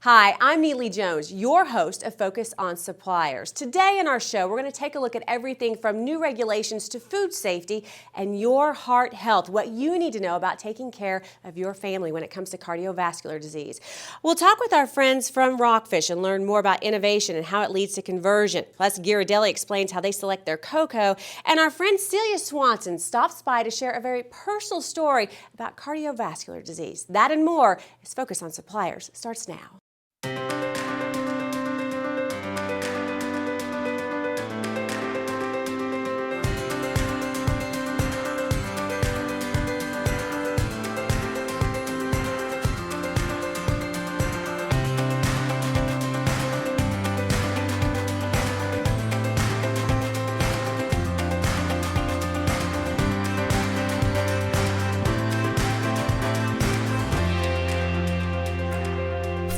Hi, I'm Neile Jones, your host of Focus on Suppliers. Today in our show, we're going to take a look at everything from new regulations to food safety and your heart health, what you need to know about taking care of your family when it comes to cardiovascular disease. We'll talk with our friends from Rockfish and learn more about innovation and how it leads to conversion. Plus, Ghirardelli explains how they select their cocoa. And our friend Celia Swanson stops by to share a very personal story about cardiovascular disease. That and more as Focus on Suppliers starts now.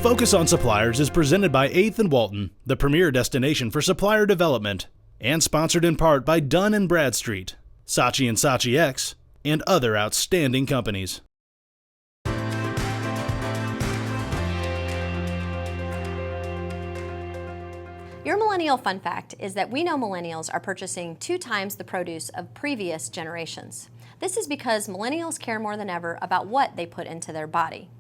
Focus on Suppliers is presented by 8th and Walton, the premier destination for supplier development, and sponsored in part by Dun & Bradstreet, Saatchi and Saatchi X, and other outstanding companies. Your Millennial Fun Fact is that we know millennials are purchasing 2 times the produce of previous generations. This is because millennials care more than ever about what they put into their body.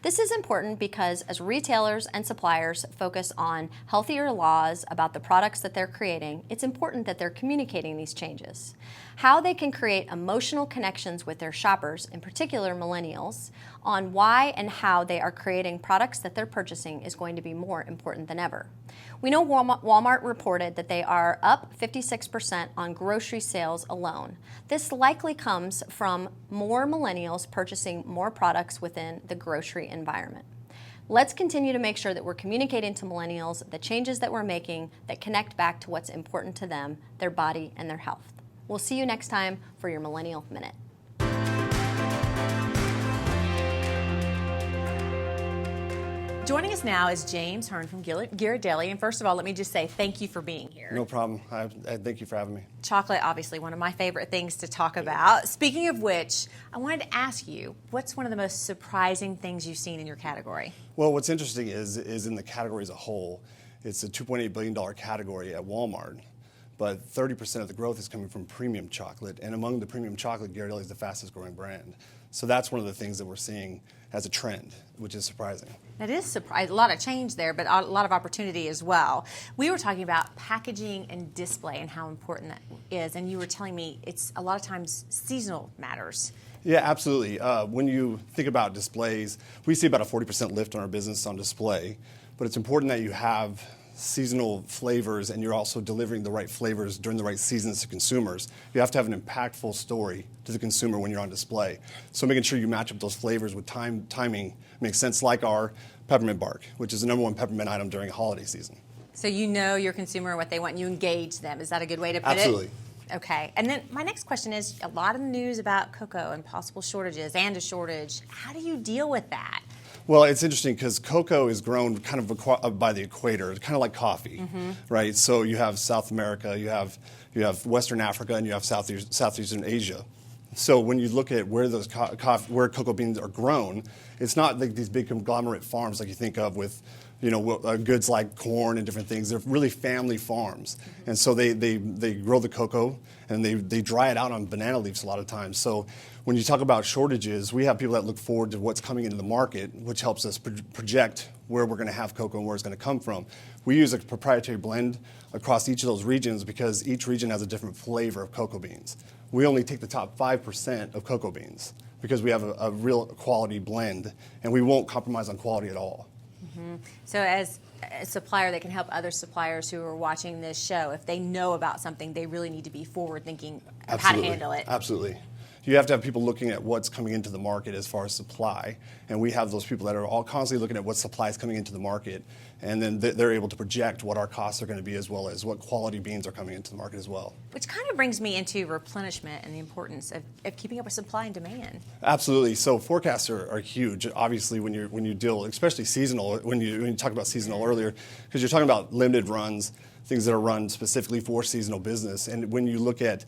This is important because as retailers and suppliers focus on healthier laws about the products that they're creating, it's important that they're communicating these changes. How they can create emotional connections with their shoppers, in particular millennials, on why and how they are creating products that they're purchasing is going to be more important than ever. We know Walmart reported that they are up 56% on grocery sales alone. This likely comes from more millennials purchasing more products within the grocery environment. Let's continue to make sure that we're communicating to millennials the changes that we're making that connect back to what's important to them, their body and their health. We'll see you next time for your Millennial Minute. Joining us now is James Hearn from Ghirardelli. And first of all, let me just say thank you for being here. No problem. I thank you for having me. Chocolate, obviously, one of my favorite things to talk about. Speaking of which, I wanted to ask you, what's one of the most surprising things you've seen in your category? Well, what's interesting is in the category as a whole, it's a $2.8 billion category at Walmart, but 30% of the growth is coming from premium chocolate. And among the premium chocolate, Ghirardelli is the fastest growing brand. So that's one of the things that we're seing as a trend, which is surprising. That is surprising. A lot of change there, but a lot of opportunity as well. We were talking about packaging and display and how important that is, and you were telling me it's a lot of times seasonal matters. Yeah, absolutely. When you think about displays, we see about a 40% lift on our business on display, but it's important that you have seasonal flavors and you're also delivering the right flavors during the right seasons to consumers. You have to have an impactful story to the consumer when you're on display. So making sure you match up those flavors with timing makes sense, like our peppermint bark, which is the #1 peppermint item during holiday season. So you know your consumer, what they want, and you engage them. Is that a good way to put Absolutely. it? Okay. And then my next question is a lot of news about cocoa and possible shortages and a shortage. How do you deal with that? Well, it's interesting because cocoa is grown kind of by the equator, kind of like coffee, right? So you have South America, you have Western Africa, and you have Southeastern Asia. So when you look at where those where cocoa beans are grown, it's not like these big conglomerate farms like you think of with, goods like corn and different things. They're really family farms, and so they grow the cocoa and they dry it out on banana leaves a lot of times. So when you talk about shortages, we have people that look forward to what's coming into the market, which helps us project where we're going to have cocoa and where it's going to come from. We use a proprietary blend across each of those regions because each region has a different flavor of cocoa beans. We only take the top 5% of cocoa beans because we have a real quality blend, and we won't compromise on quality at all. So as a supplier that can help other suppliers who are watching this show, if they know about something, they really need to be forward thinking of how to handle it. Absolutely. You have to have people looking at what's coming into the market as far as supply, and we have those people that are all constantly looking at what supply is coming into the market, and then they're able to project what our costs are going to be as well as what quality beans are coming into the market as well. Which kind of brings me into replenishment and the importance of keeping up with supply and demand. Absolutely. So forecasts are huge. Obviously, when you deal, especially seasonal, when you talk about seasonal earlier, because you're talking about limited runs, things that are run specifically for seasonal business, and when you look at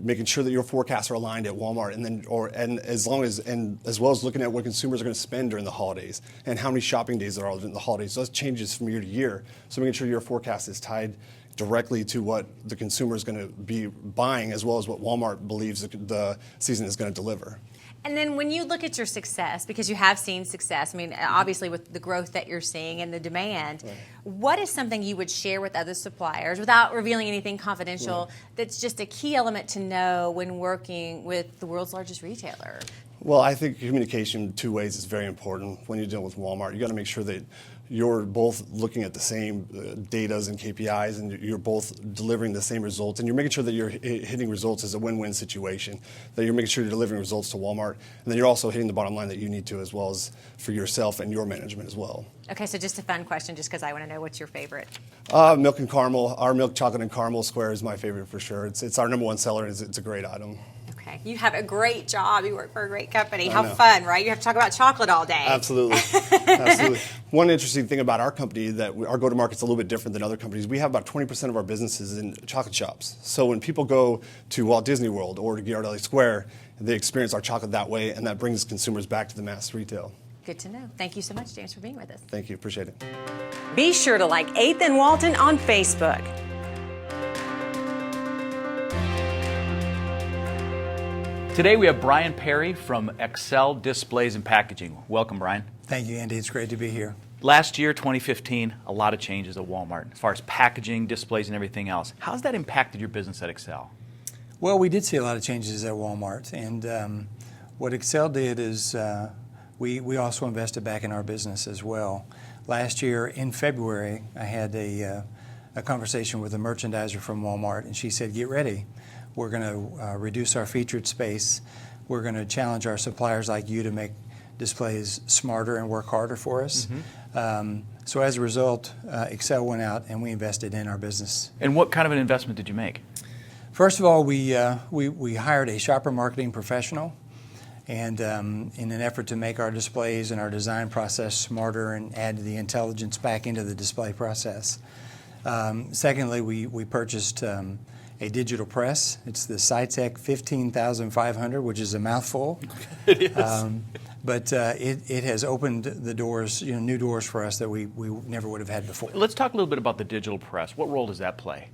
making sure that your forecasts are aligned at Walmart, and as well as looking at what consumers are going to spend during the holidays and how many shopping days there are during the holidays. So that changes from year to year. So making sure your forecast is tied directly to what the consumer is going to be buying, as well as what Walmart believes the season is going to deliver. And then when you look at your success, because you have seen success, I mean, obviously with the growth that you're seeing and the demand, right, what is something you would share with other suppliers without revealing anything confidential, right, that's just a key element to know when working with the world's largest retailer? Well, I think communication 2 ways is very important when you're dealing with Walmart. You got to make sure that you're both looking at the same datas and KPIs, and you're both delivering the same results, and you're making sure that you're hitting results as a win-win situation, that you're making sure you're delivering results to Walmart, and then you're also hitting the bottom line that you need to, as well as for yourself and your management as well. Okay, so just a fun question, just because I want to know what's your favorite. Milk and caramel. Our milk chocolate and caramel square is my favorite for sure. It's our #1 seller, and it's a great item. Okay, you have a great job. You work for a great company. How fun, right? You have to talk about chocolate all day. Absolutely. Absolutely. One interesting thing about our company that our go-to-market's a little bit different than other companies. We have about 20% of our businesses in chocolate shops. So when people go to Walt Disney World or to Ghirardelli Square, they experience our chocolate that way, and that brings consumers back to the mass retail. Good to know. Thank you so much, James, for being with us. Thank you. Appreciate it. Be sure to like 8th and Walton on Facebook. Today we have Bryan Perry from Excel Displays and Packaging. Welcome, Bryan. Thank you, Andy. It's great to be here. Last year, 2015, a lot of changes at Walmart as far as packaging, displays, and everything else. How's that impacted your business at Excel? Well, we did see a lot of changes at Walmart, and what Excel did is we also invested back in our business as well. Last year in February, I had a conversation with a merchandiser from Walmart, and she said, "Get ready. We're going to reduce our featured space. We're going to challenge our suppliers like you to make displays smarter and work harder for us." Mm-hmm. So as a result, Excel went out and we invested in our business. And what kind of an investment did you make? First of all, we hired a shopper marketing professional, and in an effort to make our displays and our design process smarter and add the intelligence back into the display process. Secondly, we purchased a digital press. It's the Saatchi 15500, which is a mouthful. It is. But it has opened the doors, new doors for us that we never would have had before. Let's talk a little bit about the digital press. What role does that play?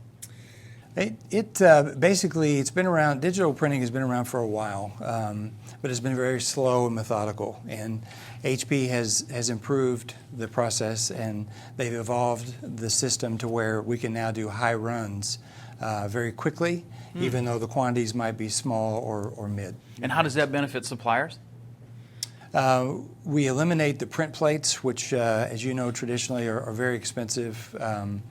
Basically, it's been around. Digital printing has been around for a while, but it's been very slow and methodical. And HP has improved the process, and they've evolved the system to where we can now do high runs very quickly, even though the quantities might be small or mid. And how does that benefit suppliers? We eliminate the print plates, which, as you know, traditionally are very expensive, and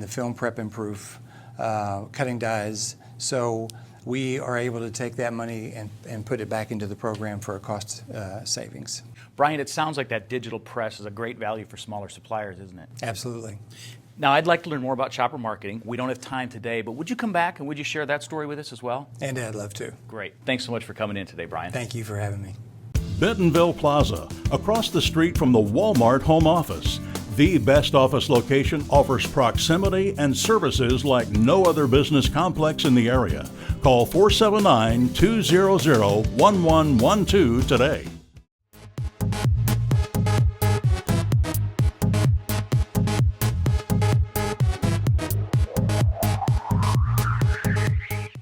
the film prep and proof, cutting dies. So we are able to take that money and put it back into the program for a cost savings. Bryan, it sounds like that digital press is a great value for smaller suppliers, isn't it? Absolutely. Now, I'd like to learn more about shopper marketing. We don't have time today, but would you come back and would you share that story with us as well? And I'd love to. Great. Thanks so much for coming in today, Bryan. Thank you for having me. Bentonville Plaza, across the street from the Walmart home office. The best office location offers proximity and services like no other business complex in the area. Call 479-200-1112 today.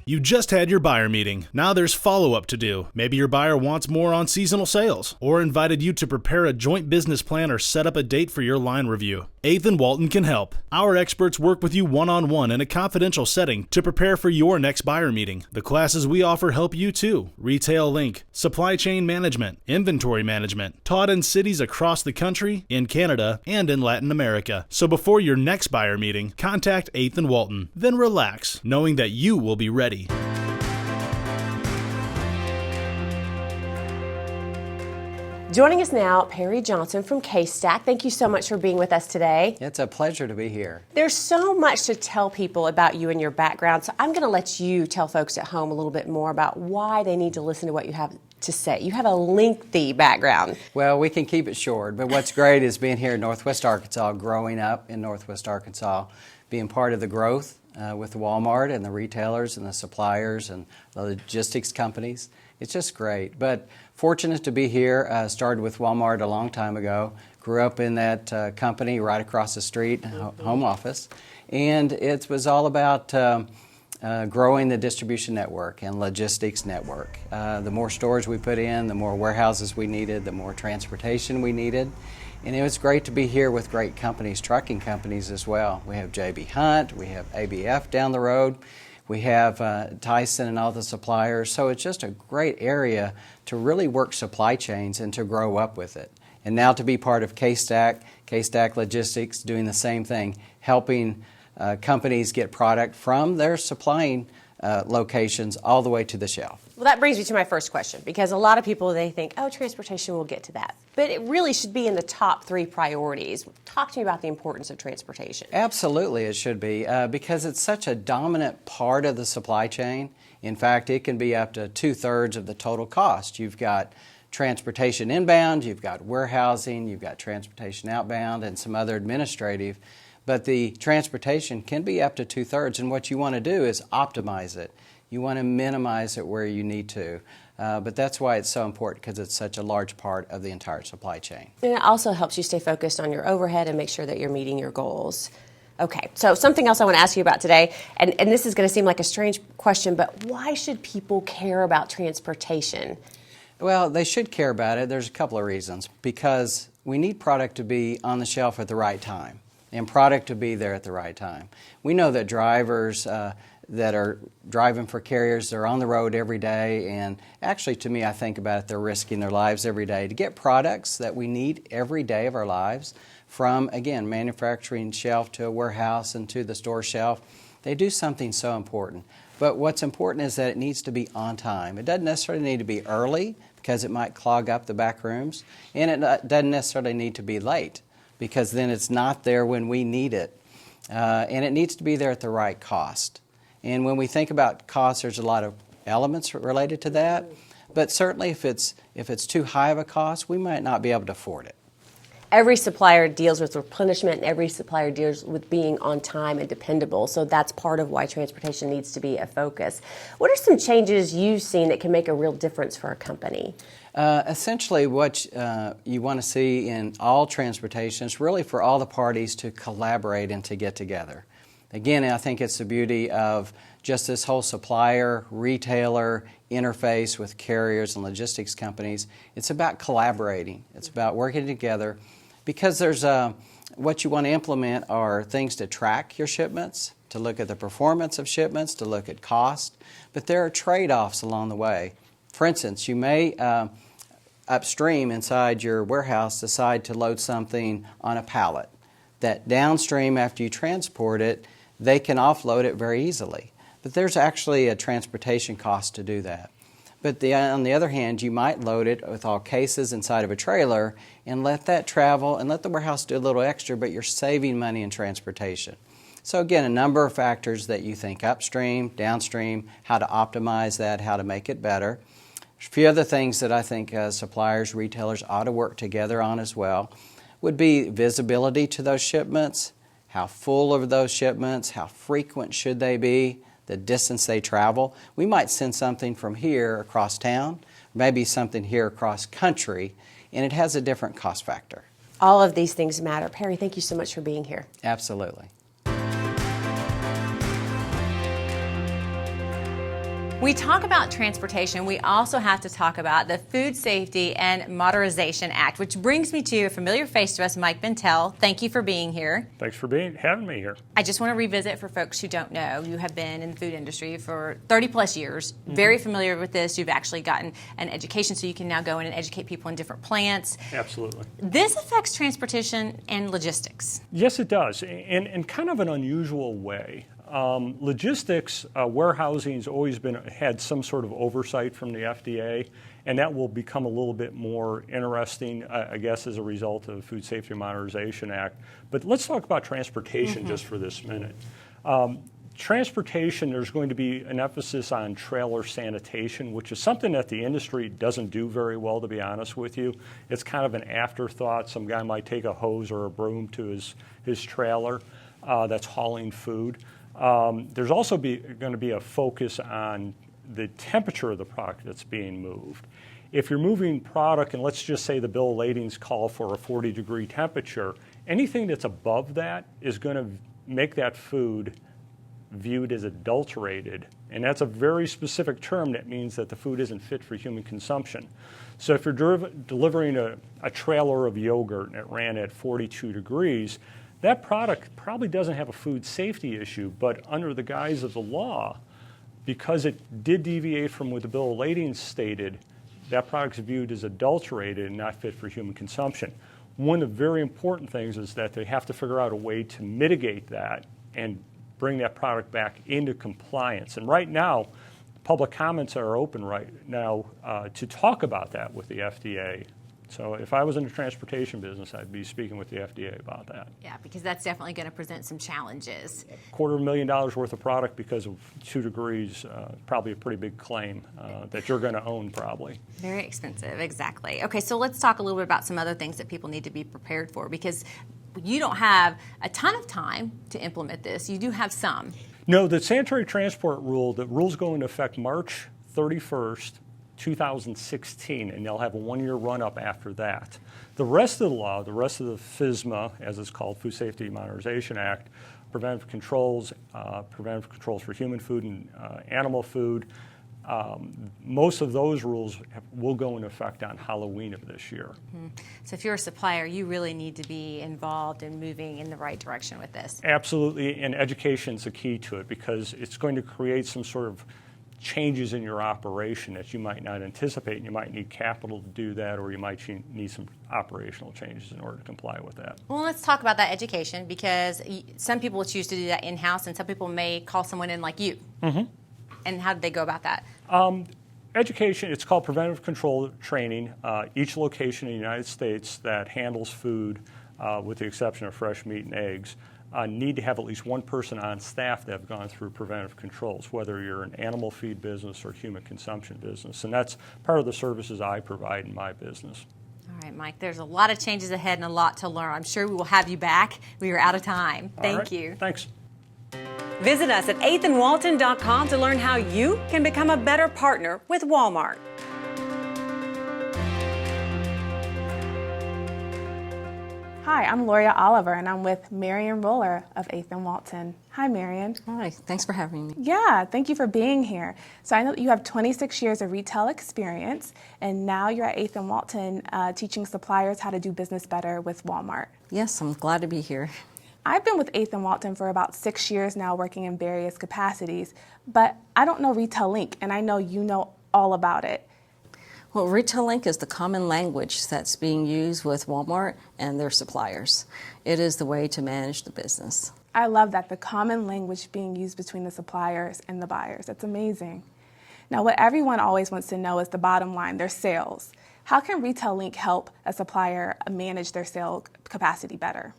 You just had your buyer meeting. Now there's follow-up to do. Maybe your buyer wants more on seasonal sales, or invited you to prepare a joint business plan or set up a date for your line review. 8th and Walton can help. Our experts work with you one-on-one in a confidential setting to prepare for your next buyer meeting. The classes we offer help you too. Retail Link, Supply Chain Management, Inventory Management, taught in cities across the country, in Canada, and in Latin America. So before your next buyer meeting, contact 8th and Walton. Then relax, knowing that you will be ready. Joining us now, Perry Johnson from CaseStack. Thank you so much for being with us today. It's a pleasure to be here. There's so much to tell people about you and your background, so I'm going to let you tell folks at home a little bit more about why they need to listen to what you have to say. You have a lengthy background. Well, we can keep it short, but what's great is being here in Northwest Arkansas, growing up in Northwest Arkansas, being part of the growth with Walmart and the retailers and the suppliers and the logistics companies. It's just great. But fortunate to be here. Started with Walmart a long time ago. Grew up in that company right across the street, home office. And it was all about growing the distribution network and logistics network. The more stores we put in, the more warehouses we needed, the more transportation we needed. And it was great to be here with great companies, trucking companies as well. We have J.B. Hunt, we have ABF down the road, we have Tyson and all the suppliers. So it's just a great area to really work supply chains and to grow up with it. And now to be part of CaseStack Logistics, doing the same thing, helping companies get product from their supplying locations all the way to the shelf. Well, that brings me to my first question, because a lot of people, they think, oh, transportation, we'll get to that. But it really should be in the top 3 priorities. Talk to me about the importance of transportation. Absolutely, it should be, because it's such a dominant part of the supply chain. In fact, it can be up to 2/3 of the total cost. You've got transportation inbound, you've got warehousing, you've got transportation outbound, and some other administrative. But the transportation can be up to 2/3, and what you want to do is optimize it. You want to minimize it where you need to. But that's why it's so important, because it's such a large part of the entire supply chain. And it also helps you stay focused on your overhead and make sure that you're meeting your goals. Okay, so something else I want to ask you about today, and this is going to seem like a strange question, but why should people care about transportation? Well, they should care about it. There's a couple of reasons. Because we need product to be on the shelf at the right time, and product to be there at the right time. We know that drivers that are driving for carriers, they're on the road every day, and actually, to me, I think about it, they're risking their lives every day to get products that we need every day of our lives, from, again, manufacturing shelf to a warehouse and to the store shelf. They do something so important. But what's important is that it needs to be on time. It doesn't necessarily need to be early, because it might clog up the back rooms, and it doesn't necessarily need to be late, because then it's not there when we need it. And it needs to be there at the right cost. And when we think about cost, there's a lot of elements related to that. But certainly if it's too high of a cost, we might not be able to afford it. Every supplier deals with replenishment, and every supplier deals with being on time and dependable. So that's part of why transportation needs to be a focus. What are some changes you've seen that can make a real difference for a company? Essentially, what you want to see in all transportation is really for all the parties to collaborate and to get together. Again, I think it's the beauty of just this whole supplier, retailer interface with carriers and logistics companies. It's about collaborating. It's about working together, because there's what you want to implement are things to track your shipments, to look at the performance of shipments, to look at cost, but there are trade-offs along the way. For instance, you may upstream inside your warehouse decide to load something on a pallet. That downstream, after you transport it, they can offload it very easily. But there's actually a transportation cost to do that. But on the other hand, you might load it with all cases inside of a trailer and let that travel and let the warehouse do a little extra, but you're saving money in transportation. So again, a number of factors that you think upstream, downstream, how to optimize that, how to make it better. A few other things that I think suppliers, retailers ought to work together on as well would be visibility to those shipments, how full are those shipments, how frequent should they be, the distance they travel. We might send something from here across town, maybe something here across country, and it has a different cost factor. All of these things matter. Perry, thank you so much for being here. Absolutely. We talk about transportation. We also have to talk about the Food Safety and Modernization Act, which brings me to a familiar face to us, Mike Bentel. Thank you for being here. Thanks for having me here. I just want to revisit for folks who don't know, you have been in the food industry for 30 plus years, very familiar with this. You've actually gotten an education, so you can now go in and educate people in different plants. Absolutely. This affects transportation and logistics. Yes, it does, in kind of an unusual way. Logistics, warehousing's always had some sort of oversight from the FDA, and that will become a little bit more interesting, I guess, as a result of the Food Safety and Modernization Act. But let's talk about transportation just for this minute. Transportation, there's going to be an emphasis on trailer sanitation, which is something that the industry doesn't do very well, to be honest with you. It's kind of an afterthought. Some guy might take a hose or a broom to his trailer that's hauling food. There's also going to be a focus on the temperature of the product that's being moved. If you're moving product, and let's just say the bill of ladings call for a 40-degree temperature, anything that's above that is going to make that food viewed as adulterated. And that's a very specific term that means that the food isn't fit for human consumption. So if you're delivering a trailer of yogurt and it ran at 42 degrees, that product probably doesn't have a food safety issue, but under the guise of the law, because it did deviate from what the bill of lading stated, that product's viewed as adulterated and not fit for human consumption. One of the very important things is that they have to figure out a way to mitigate that and bring that product back into compliance. And right now, public comments are open right now to talk about that with the FDA. So if I was in the transportation business, I'd be speaking with the FDA about that. Yeah, because that's definitely going to present some challenges. $250,000 worth of product because of 2 degrees, probably a pretty big claim that you're going to own probably. Very expensive, exactly. Okay, so let's talk a little bit about some other things that people need to be prepared for, because you don't have a ton of time to implement this. You do have some. No, the sanitary transport rule, the rules go into effect March 31st, 2016, and they'll have a 1-year run-up after that. The rest of the law, the rest of the FSMA, as it's called, Food Safety Modernization Act, preventive controls for human food and animal food, most of those rules will go into effect on Halloween of this year. Mm-hmm. So if you're a supplier, you really need to be involved in moving in the right direction with this. Absolutely, and education is the key to it, because it's going to create some sort of changes in your operation that you might not anticipate, and you might need capital to do that, or you might need some operational changes in order to comply with that. Well, let's talk about that education, because some people choose to do that in-house, and some people may call someone in like you. Mm-hmm. And how do they go about that? Education, it's called preventive control training. Each location in the United States that handles food, with the exception of fresh meat and eggs, need to have at least one person on staff that have gone through preventive controls, whether you're an animal feed business or human consumption business. And that's part of the services I provide in my business. All right, Mike, there's a lot of changes ahead and a lot to learn. I'm sure we will have you back. We are out of time. Thank you. Thanks. Visit us at aithandwalton.com to learn how you can become a better partner with Walmart. Hi, I'm Loria Oliver, and I'm with Marion Roller of 8th and Walton. Hi, Marion. Hi, thanks for having me. Yeah, thank you for being here. So I know you have 26 years of retail experience, and now you're at 8th and Walton teaching suppliers how to do business better with Walmart. Yes, I'm glad to be here. I've been with 8th and Walton for about 6 years now, working in various capacities, but I don't know Retail Link, and I know you know all about it. Well, Retail Link is the common language that's being used with Walmart and their suppliers. It is the way to manage the business. I love that, the common language being used between the suppliers and the buyers. It's amazing. Now, what everyone always wants to know is the bottom line, their sales. How can Retail Link help a supplier manage their sale capacity better?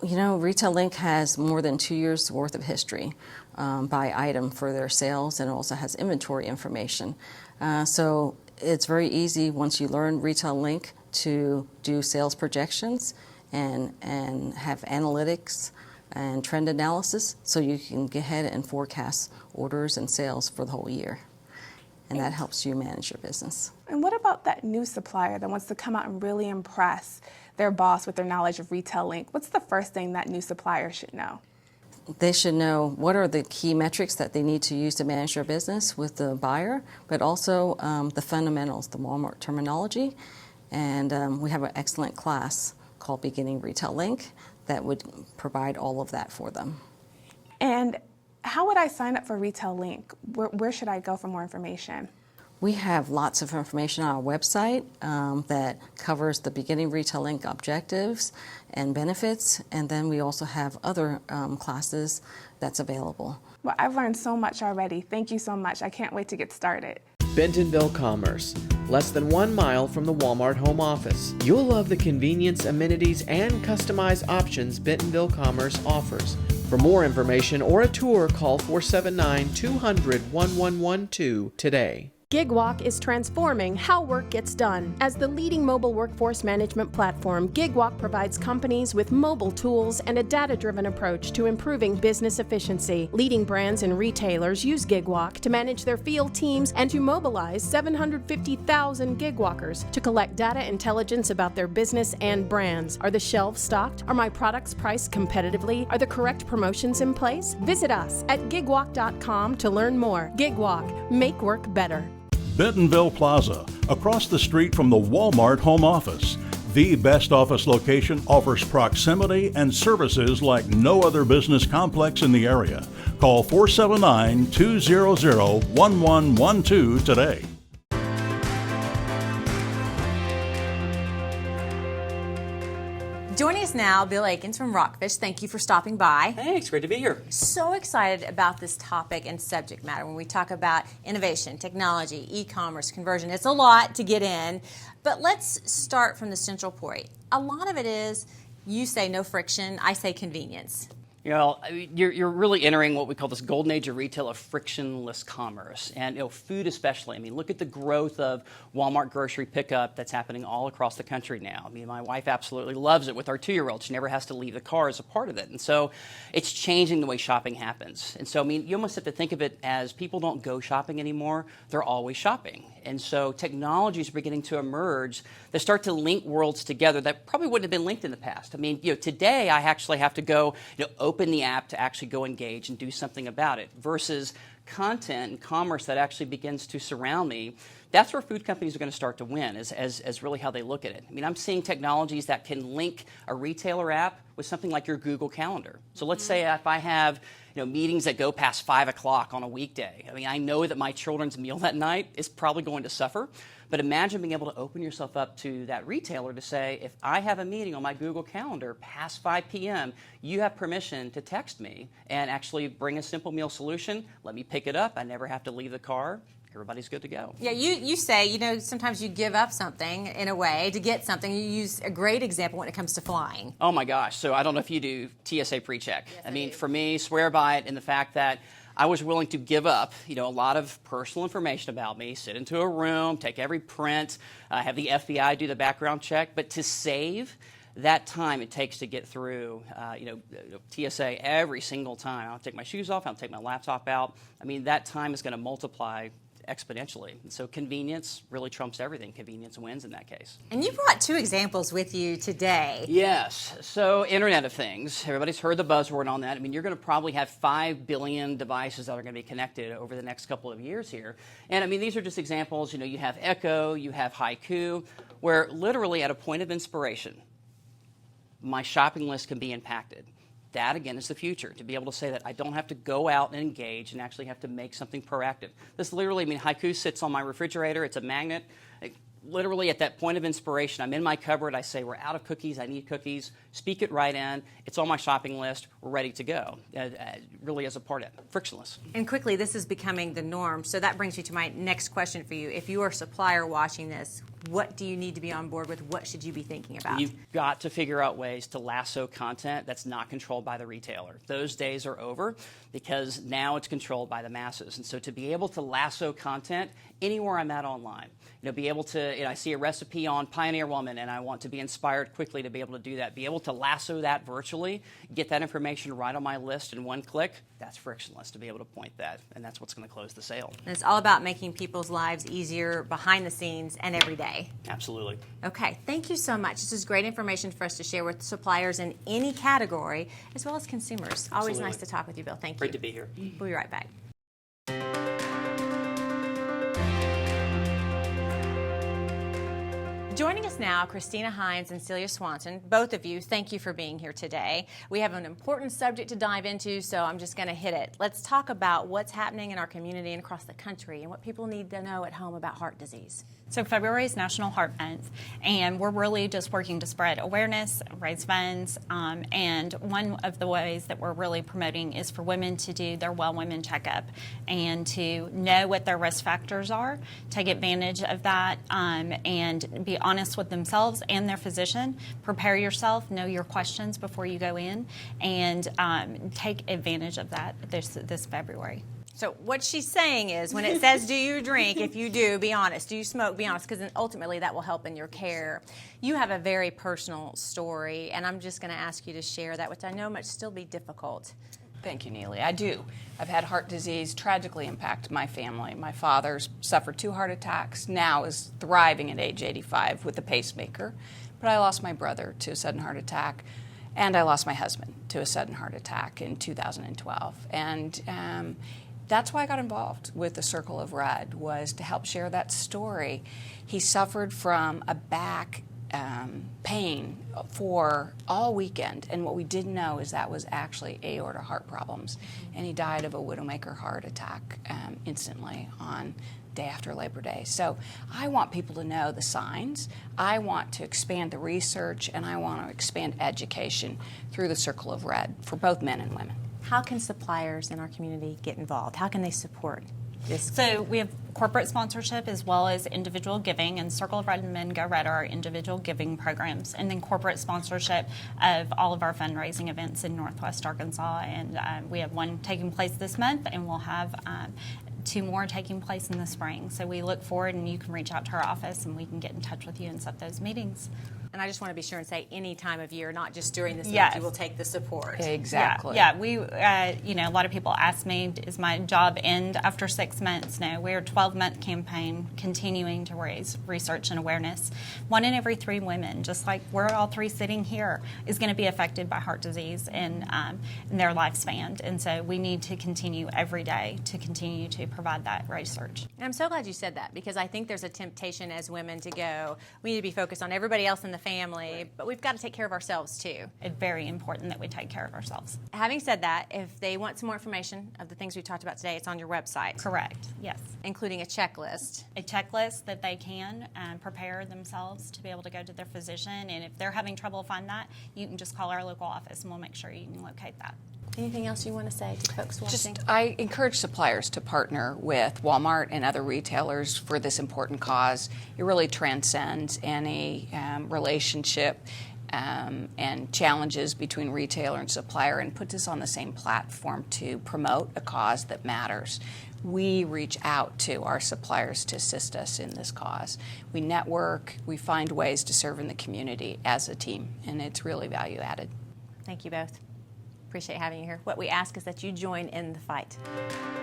You know, Retail Link has more than 2 years worth of history by item for their sales, and also has inventory information. So it's very easy once you learn Retail Link to do sales projections and have analytics and trend analysis, so you can go ahead and forecast orders and sales for the whole year. And that helps you manage your business. And what about that new supplier that wants to come out and really impress their boss with their knowledge of Retail Link? What's the first thing that new supplier should know? They should know what are the key metrics that they need to use to manage their business with the buyer, but also the fundamentals, the Walmart terminology. And we have an excellent class called Beginning Retail Link that would provide all of that for them. And how would I sign up for Retail Link? Where should I go for more information? We have lots of information on our website that covers the Beginning Retail Link objectives and benefits, and then we also have other classes that's available. Well, I've learned so much already. Thank you so much. I can't wait to get started. Bentonville Commerce, less than 1 mile from the Walmart home office. You'll love the convenience, amenities, and customized options Bentonville Commerce offers. For more information or a tour, call 479-200-1112 today. GigWalk is transforming how work gets done. As the leading mobile workforce management platform, GigWalk provides companies with mobile tools and a data-driven approach to improving business efficiency. Leading brands and retailers use GigWalk to manage their field teams and to mobilize 750,000 GigWalkers to collect data intelligence about their business and brands. Are the shelves stocked? Are my products priced competitively? Are the correct promotions in place? Visit us at gigwalk.com to learn more. GigWalk, make work better. Bentonville Plaza, across the street from the Walmart home office. The best office location offers proximity and services like no other business complex in the area. Call 479-200-1112 today. Joining us now, Bill Akins from Rockfish. Thank you for stopping by. Thanks, great to be here. So excited about this topic and subject matter when we talk about innovation, technology, e-commerce, conversion. It's a lot to get in, but let's start from the central point. A lot of it is, you say no friction, I say convenience. You know, you're really entering what we call this golden age of retail of frictionless commerce. And food especially. I mean, look at the growth of Walmart grocery pickup that's happening all across the country now. I mean, my wife absolutely loves it with our 2-year-old. She never has to leave the car as a part of it. And so it's changing the way shopping happens. And so, I mean, you almost have to think of it as people don't go shopping anymore. They're always shopping. And so technologies are beginning to emerge that start to link worlds together that probably wouldn't have been linked in the past. I mean, today I actually have to go, open the app to actually go engage and do something about it versus content and commerce that actually begins to surround me. That's where food companies are going to start to win, as really how they look at it. I mean, I'm seeing technologies that can link a retailer app with something like your Google Calendar. So let's say if I have meetings that go past 5 o'clock on a weekday. I mean, I know that my children's meal that night is probably going to suffer. But imagine being able to open yourself up to that retailer to say, if I have a meeting on my Google Calendar past 5 p.m., you have permission to text me and actually bring a simple meal solution. Let me pick it up. I never have to leave the car. Everybody's good to go. Yeah, you say, sometimes you give up something in a way to get something. You use a great example when it comes to flying. Oh my gosh. So I don't know if you do TSA PreCheck. Yes, I mean, for me, swear by it in the fact that I was willing to give up, a lot of personal information about me, sit into a room, take every print, have the FBI do the background check, but to save that time it takes to get through, TSA every single time. I'll take my shoes off, I'll take my laptop out. I mean, that time is going to multiply exponentially. And so convenience really trumps everything. Convenience wins in that case. And you brought 2 examples with you today. Yes. So Internet of Things. Everybody's heard the buzzword on that. I mean, you're going to probably have 5 billion devices that are going to be connected over the next couple of years here. And I mean, these are just examples. You have Echo, you have Haiku, where literally at a point of inspiration, my shopping list can be impacted. That, again, is the future, to be able to say that I don't have to go out and engage and actually have to make something proactive. This literally, Haiku sits on my refrigerator. It's a magnet. Literally, at that point of inspiration, I'm in my cupboard. I say, we're out of cookies. I need cookies. Speak it right in. It's on my shopping list. We're ready to go. Really as a part of it. Frictionless. And quickly, this is becoming the norm. So that brings me to my next question for you. If you are a supplier watching this, what do you need to be on board with? What should you be thinking about? You've got to figure out ways to lasso content that's not controlled by the retailer. Those days are over because now it's controlled by the masses. And so to be able to lasso content anywhere I'm at online, be able to, I see a recipe on Pioneer Woman and I want to be inspired quickly to be able to do that. Be able to lasso that virtually, get that information right on my list in one click, that's frictionless to be able to point that. And that's what's going to close the sale. And it's all about making people's lives easier behind the scenes and every day. Absolutely. Okay, thank you so much. This is great information for us to share with suppliers in any category, as well as consumers. Always Absolutely. Nice to talk with you, Bill. Thank you. Great to be here. We'll be right back. Joining us now, Christina Hinds and Celia Swanson. Both of you, thank you for being here today. We have an important subject to dive into, so I'm just going to hit it. Let's talk about what's happening in our community and across the country and what people need to know at home about heart disease. So February is National Heart Month, and we're really just working to spread awareness, raise funds, and one of the ways that we're really promoting is for women to do their Well Women checkup and to know what their risk factors are, take advantage of that, and be honest with themselves and their physician. Prepare yourself, know your questions before you go in, and take advantage of that this February. So what she's saying is, when it says, do you drink? If you do, be honest. Do you smoke? Be honest, because ultimately that will help in your care. You have a very personal story, and I'm just going to ask you to share that, which I know might still be difficult. Thank you, Neile. I do. I've had heart disease tragically impact my family. My father suffered 2 heart attacks, now is thriving at age 85 with a pacemaker. But I lost my brother to a sudden heart attack, and I lost my husband to a sudden heart attack in 2012. And that's why I got involved with the Circle of Red, was to help share that story. He suffered from a back pain for all weekend, and what we didn't know is that was actually aorta heart problems, and he died of a widowmaker heart attack instantly on day after Labor Day. So I want people to know the signs. I want to expand the research, and I want to expand education through the Circle of Red for both men and women. How can suppliers in our community get involved? How can they support this? So we have corporate sponsorship as well as individual giving, and Circle of Red and Men Go Red are our individual giving programs, and then corporate sponsorship of all of our fundraising events in Northwest Arkansas. And we have one taking place this month, and we'll have 2 more taking place in the spring. So we look forward, and you can reach out to our office and we can get in touch with you and set those meetings. And I just want to be sure and say any time of year, not just during this Yes. month, you will take the support. Exactly. Yeah, we, a lot of people ask me, is my job end after 6 months? No, we're a 12-month campaign continuing to raise research and awareness. 1 in every 3 women, just like we're all 3 sitting here, is going to be affected by heart disease in their lifespan. And so we need to continue every day to continue to provide that research. And I'm so glad you said that, because I think there's a temptation as women to go, we need to be focused on everybody else in the family, but we've got to take care of ourselves too. It's very important that we take care of ourselves. Having said that, if they want some more information of the things we talked about today, it's on your website. Correct, yes. Including a checklist. A checklist that they can prepare themselves to be able to go to their physician, and if they're having trouble finding that, you can just call our local office and we'll make sure you can locate that. Anything else you want to say to folks watching? I encourage suppliers to partner with Walmart and other retailers for this important cause. It really transcends any relationship and challenges between retailer and supplier, and puts us on the same platform to promote a cause that matters. We reach out to our suppliers to assist us in this cause. We network, we find ways to serve in the community as a team, and it's really value added. Thank you both. Appreciate having you here. What we ask is that you join in the fight.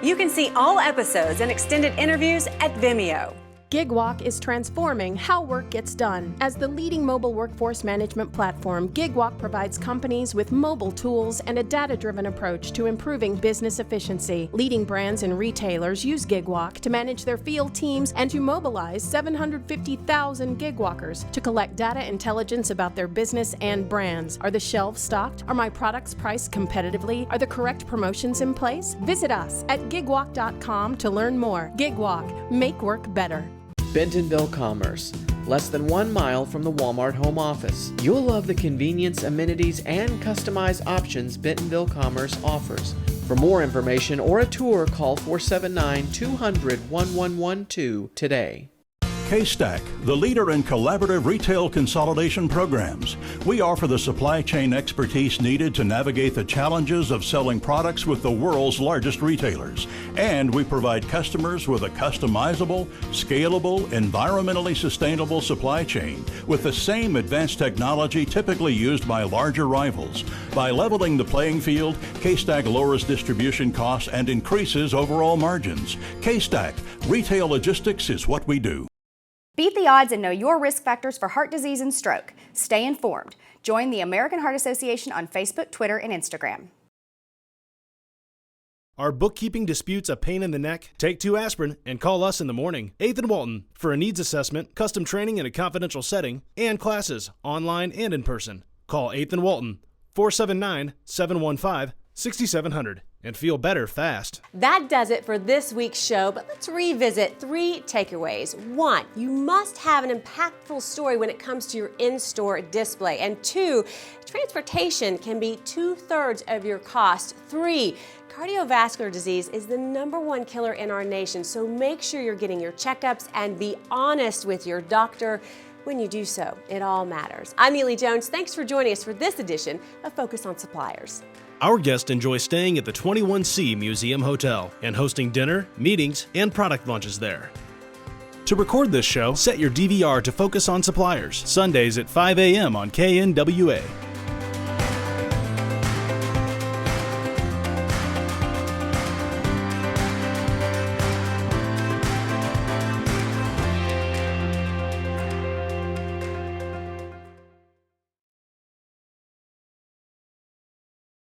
You can see all episodes and extended interviews at Vimeo. GigWalk is transforming how work gets done. As the leading mobile workforce management platform, GigWalk provides companies with mobile tools and a data-driven approach to improving business efficiency. Leading brands and retailers use GigWalk to manage their field teams and to mobilize 750,000 GigWalkers to collect data intelligence about their business and brands. Are the shelves stocked? Are my products priced competitively? Are the correct promotions in place? Visit us at gigwalk.com to learn more. GigWalk, make work better. Bentonville Commerce, less than 1 mile from the Walmart home office. You'll love the convenience, amenities, and customized options Bentonville Commerce offers. For more information or a tour, call 479-200-1112 today. CaseStack, the leader in collaborative retail consolidation programs. We offer the supply chain expertise needed to navigate the challenges of selling products with the world's largest retailers. And we provide customers with a customizable, scalable, environmentally sustainable supply chain with the same advanced technology typically used by larger rivals. By leveling the playing field, CaseStack lowers distribution costs and increases overall margins. CaseStack, retail logistics is what we do. Beat the odds and know your risk factors for heart disease and stroke. Stay informed. Join the American Heart Association on Facebook, Twitter, and Instagram. Are bookkeeping disputes a pain in the neck? Take 2 aspirin and call us in the morning. 8th and Walton for a needs assessment, custom training in a confidential setting, and classes online and in person. Call 8th and Walton, 479-715-6700, and feel better fast. That does it for this week's show, but let's revisit 3 takeaways. 1, you must have an impactful story when it comes to your in-store display. And 2, transportation can be 2/3 of your cost. 3, cardiovascular disease is the #1 killer in our nation, so make sure you're getting your checkups and be honest with your doctor. When you do so, it all matters. I'm Neile Jones. Thanks for joining us for this edition of Focus on Suppliers. Our guests enjoy staying at the 21C Museum Hotel and hosting dinner, meetings, and product launches there. To record this show, set your DVR to Focus on Suppliers, Sundays at 5 a.m. on KNWA.